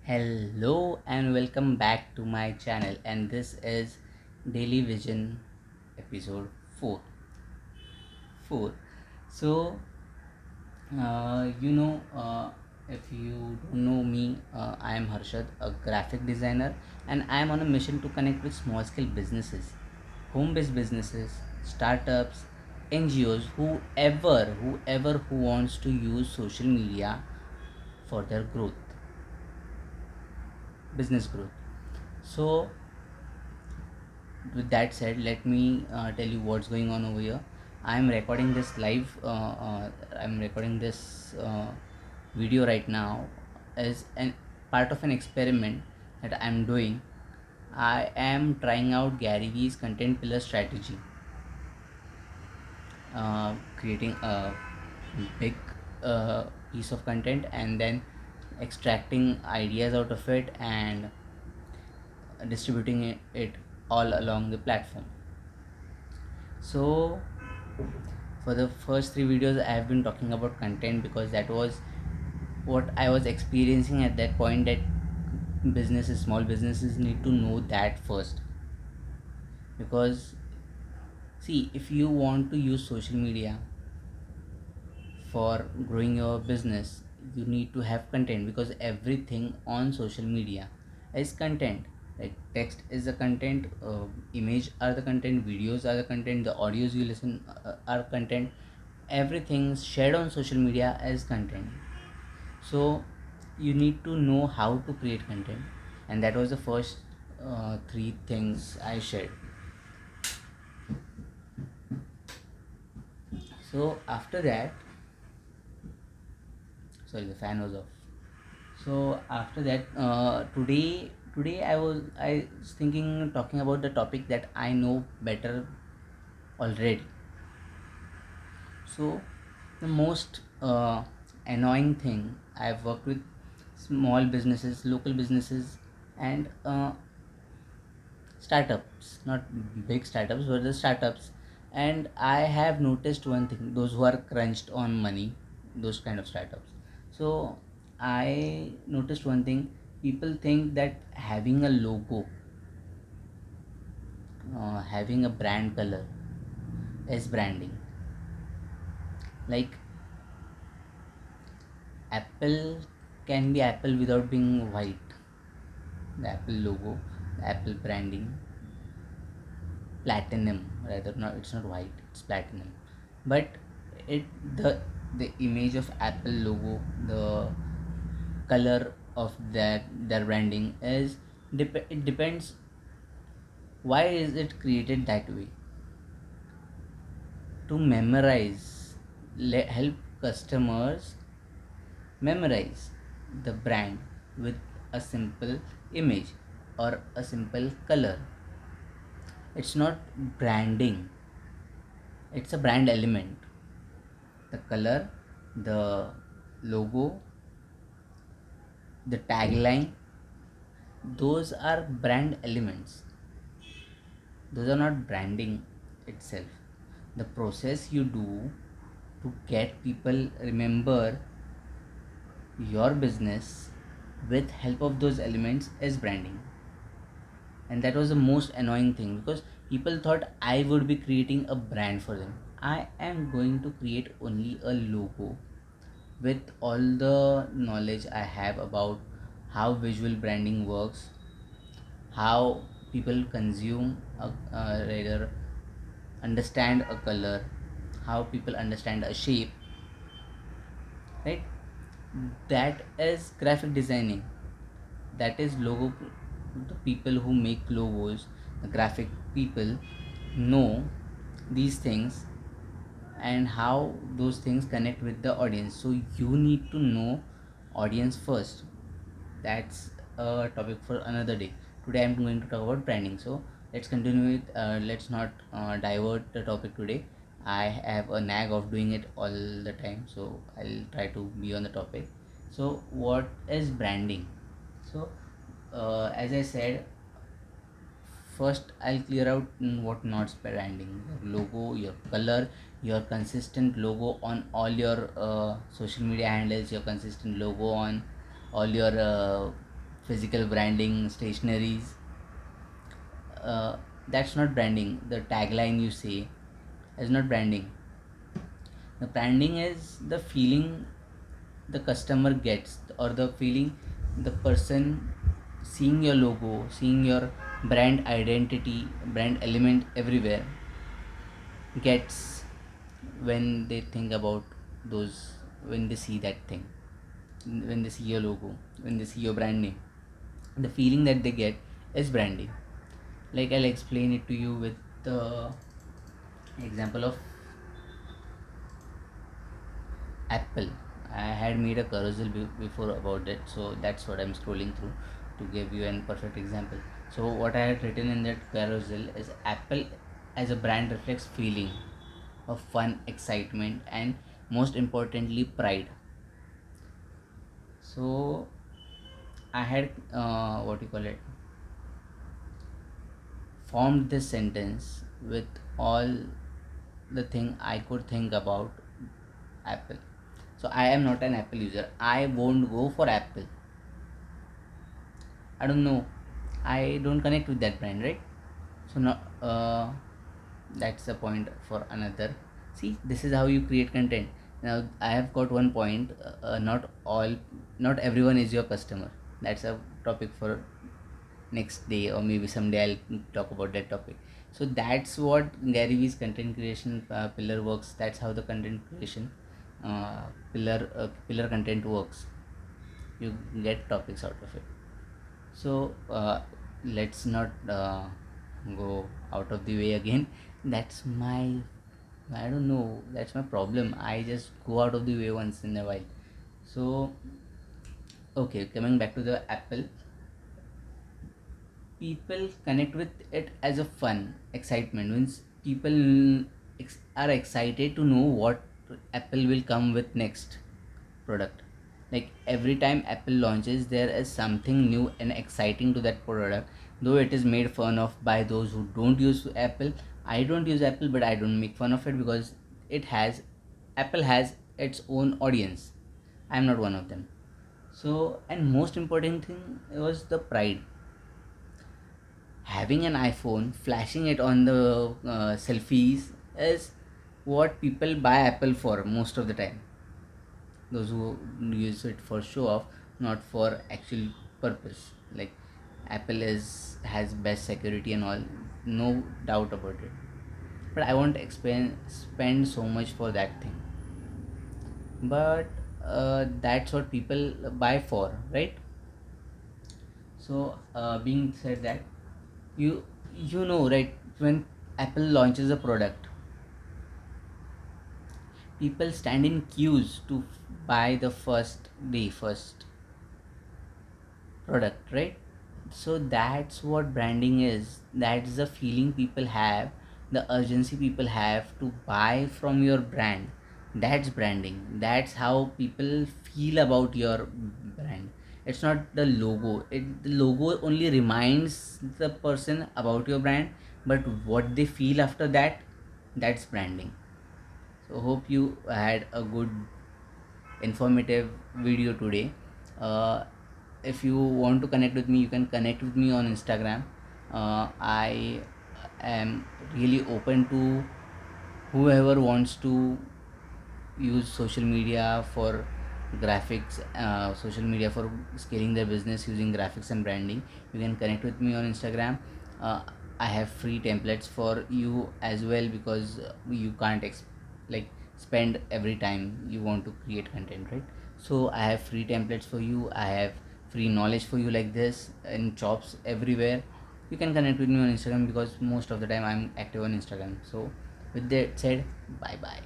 Hello and welcome back to my channel, and this is Daily Vision episode 4. 4. So, uh, you know, uh, if you don't know me, I am Harshad, a graphic designer, and I am on a mission to connect with small scale businesses, home based businesses, startups, NGOs, whoever who wants to use social media for their growth, business growth. So, with that said, let me tell you what's going on over here. I'm recording this live. I'm recording this video right now as an part of an experiment that I'm doing. I am trying out Gary Vee's content pillar strategy, creating a big piece of content and then extracting ideas out of it and distributing it all along the platform. So for the first three videos I have been talking about content because that was what I was experiencing at that point, that businesses, small businesses need to know that first. Because see, if you want to use social media for growing your business, you need to have content, because everything on social media is content. Like text is the content, image are the content, videos are the content, the audios you listen are content. Everything shared on social media is content. So you need to know how to create content, and that was the first three things I shared. So after that, sorry, the fan was off. So after that, today I was thinking, talking about the topic that I know better already. So the most annoying thing, I've worked with small businesses, local businesses, and startups, not big startups, but the startups. And I have noticed one thing: those who are crunched on money, those kind of startups. So I noticed one thing: people think that having a logo, having a brand color is branding. Like Apple can be Apple without being white. The Apple logo, the Apple branding, platinum rather, not, it's not white, it's platinum. But it the image of Apple logo, the color of that their branding is it depends. Why is it created that way? To memorize, help customers memorize the brand with a simple image or a simple color. It's not branding, it's a brand element. The color, the logo, the tagline, those are brand elements. Those are not branding itself. The process you do to get people remember your business with help of those elements is branding. And that was the most annoying thing, because people thought I would be creating a brand for them. I am going to create only a logo with all the knowledge I have about how visual branding works, how people consume rather understand a color, how people understand a shape, right? That is graphic designing. That is logo. The people who make logos, the graphic people, know these things and how those things connect with the audience. So you need to know audience first. That's a topic for another day. Today I'm going to talk about branding. So let's continue with, let's not divert the topic today. I have a nag of doing it all the time, so I'll try to be on the topic. So what is branding? So as I said, first I'll clear out what not branding: your logo, your color, your consistent logo on all your social media handles, your consistent logo on all your physical branding, stationaries. That's not branding. The tagline you say is not branding. The branding is the feeling the customer gets, or the feeling the person seeing your logo, seeing your brand identity, brand element everywhere gets when they think about those, when they see that thing, when they see your logo, when they see your brand name. The feeling that they get is branding. Like, I'll explain it to you with the example of Apple. I had made a carousel before about that, so that's what I'm scrolling through to give you a perfect example. So what I had written in that carousel is Apple as a brand reflects feeling of fun, excitement, and most importantly, pride. So I had what you call it, formed this sentence with all the thing I could think about Apple. So I am not an Apple user. I won't go for Apple. I don't know. I don't connect with that brand, right? So no, that's the point for another. See, this is how you create content. Now I have got one point. Not everyone is your customer. That's a topic for next day, or maybe someday I'll talk about that topic. So that's what Gary Vee's content creation pillar works. That's how the content creation pillar content works. You get topics out of it. So let's not go out of the way again. That's my, I don't know, that's my problem. I just go out of the way once in a while. So okay, coming back to the Apple, people connect with it as a fun excitement. Means people are excited to know what Apple will come with next product. Like, every time Apple launches, there is something new and exciting to that product, though it is made fun of by those who don't use Apple. I don't use Apple, but I don't make fun of it because it has Apple has its own audience. I'm not one of them. So, and most important thing was the pride. Having an iPhone, flashing it on the selfies is what people buy Apple for most of the time. Those who use it for show off, not for actual purpose. Like, Apple has best security and all, no doubt about it. But I won't spend so much for that thing. But that's what people buy for, right? So being said that, you you know, right, when Apple launches a product, people stand in queues to buy the first product, right? So that's what branding is. That's the feeling people have, the urgency people have to buy from your brand. That's branding. That's how people feel about your brand. It's not the logo. The logo only reminds the person about your brand, but what they feel after that, that's branding. So hope you had a good informative video today. uh, if you want to connect with me, you can connect with me on Instagram. I am really open to whoever wants to use social media for graphics, social media for scaling their business using graphics and branding. You can connect with me on Instagram. uh, I have free templates for you as well, because you can't like spend every time you want to create content, right? So I have free templates for you. I have free knowledge for you like this in chops everywhere. You can connect with me on Instagram, because most of the time I'm active on Instagram. So with that said, bye bye.